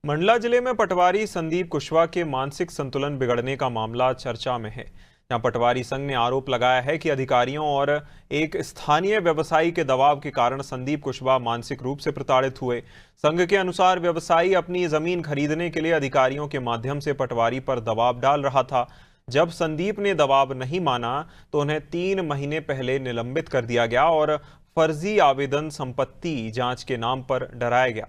मंडला जिले में पटवारी संदीप कुशवाहा के मानसिक संतुलन बिगड़ने का मामला चर्चा में है। जहां पटवारी संघ ने आरोप लगाया है कि अधिकारियों और एक स्थानीय व्यवसायी के दबाव के कारण संदीप कुशवाहा मानसिक रूप से प्रताड़ित हुए। संघ के अनुसार व्यवसायी अपनी जमीन खरीदने के लिए अधिकारियों के माध्यम से पटवारी पर दबाव डाल रहा था। जब संदीप ने दबाव नहीं माना तो उन्हें 3 महीने पहले निलंबित कर दिया गया और फर्जी आवेदन संपत्ति जांच के नाम पर डराया गया।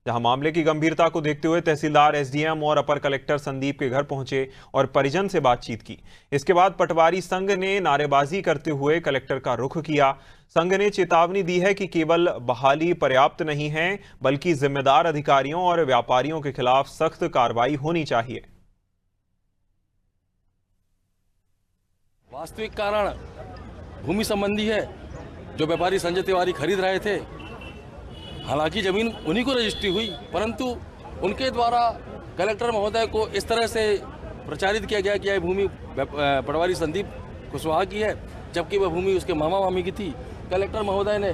जहां मामले की गंभीरता को देखते हुए तहसीलदार, एसडीएम और अपर कलेक्टर संदीप के घर पहुंचे और परिजन से बातचीत की। इसके बाद पटवारी संघ ने नारेबाजी करते हुए कलेक्टर का रुख किया। संघ ने चेतावनी दी है कि केवल बहाली पर्याप्त नहीं है, बल्कि जिम्मेदार अधिकारियों और व्यापारियों के खिलाफ सख्त कार्रवाई होनी चाहिए। वास्तविक कारण भूमि संबंधी है। जो व्यापारी संजय तिवारी खरीद रहे थे, हालांकि जमीन उन्हीं को रजिस्ट्री हुई, परंतु उनके द्वारा कलेक्टर महोदय को इस तरह से प्रचारित किया गया कि यह भूमि पटवारी संदीप कुशवाहा की है, जबकि वह भूमि उसके मामा मामी की थी। कलेक्टर महोदय ने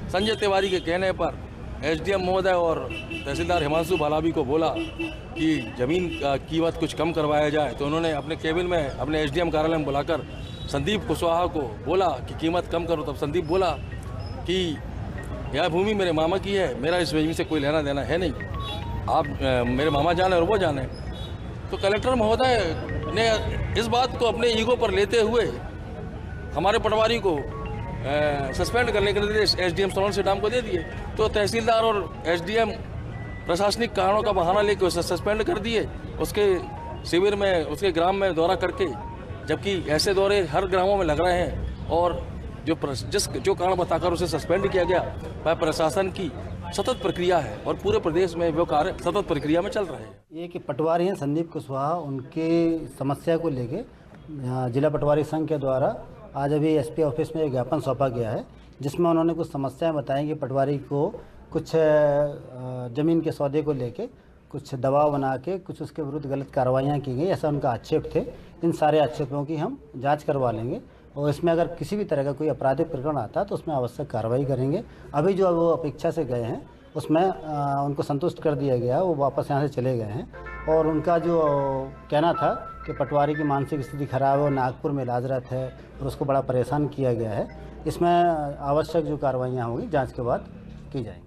संजय तिवारी के कहने पर एसडीएम महोदय और तहसीलदार हिमांशु भालावी को बोला कि जमीन का कीमत कुछ कम करवाया जाए। तो उन्होंने अपने केबिन में अपने एसडीएम कार्यालय में बुलाकर संदीप कुशवाहा को बोला कि कीमत कम करो। तब संदीप बोला कि यह भूमि मेरे मामा की है, मेरा इस जमीन से कोई लेना देना है नहीं, आप मेरे मामा जाने और वो जाने। तो कलेक्टर महोदय ने इस बात को अपने ईगो पर लेते हुए हमारे पटवारी को सस्पेंड करने के निर्देश एसडीएम सोलन सीडाम को दे दिए। तो तहसीलदार और एसडीएम प्रशासनिक कारणों का बहाना लेकर उसे सस्पेंड कर दिए, उसके शिविर में, उसके ग्राम में दौरा करके, जबकि ऐसे दौरे हर ग्रामों में लग रहे हैं। और जो कारण बताकर उसे सस्पेंड किया गया वह प्रशासन की सतत प्रक्रिया है और पूरे प्रदेश में वो कार्य सतत प्रक्रिया में चल रहे हैं। ये कि पटवारी हैं संदीप कुशवाहा, उनकी समस्या को लेके जिला पटवारी संघ के द्वारा आज अभी एसपी ऑफिस में एक ज्ञापन सौंपा गया है, जिसमें उन्होंने कुछ समस्याएं बताई कि पटवारी को कुछ ज़मीन के सौदे को लेके कुछ दबाव बना के कुछ उसके विरुद्ध गलत कार्रवाइयाँ की गई, ऐसा उनका आक्षेप थे। इन सारे आक्षेपों की हम जांच करवा लेंगे और इसमें अगर किसी भी तरह का कोई आपराधिक प्रकरण आता है तो उसमें आवश्यक कार्रवाई करेंगे। अभी जो वो अपेक्षा से गए हैं उसमें उनको संतुष्ट कर दिया गया, वो वापस यहाँ से चले गए हैं। और उनका जो कहना था कि पटवारी की मानसिक स्थिति खराब है, वो नागपुर में इलाजरत है और उसको बड़ा परेशान किया गया है। इसमें आवश्यक जो कार्रवाइयाँ होंगी जांच के बाद की जाएंगी।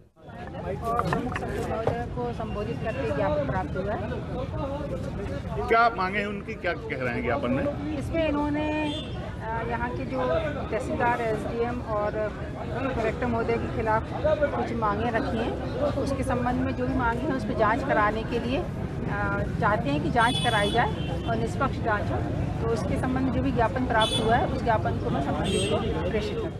महोदय को संबोधित करके ज्ञापन प्राप्त हुआ है। क्या मांगे हैं उनकी, क्या कह रहे हैं ज्ञापन में? इसमें इन्होंने यहाँ के जो तहसीलदार, एसडीएम और कलेक्टर महोदय के खिलाफ कुछ मांगे रखी हैं। तो उसके संबंध में जो भी मांगे हैं उस पर जांच कराने के लिए चाहते हैं कि जांच कराई जाए और निष्पक्ष जांच हो। तो उसके संबंध में जो भी ज्ञापन प्राप्त हुआ है उस ज्ञापन को मैं संबंधित को प्रेषित करूँ।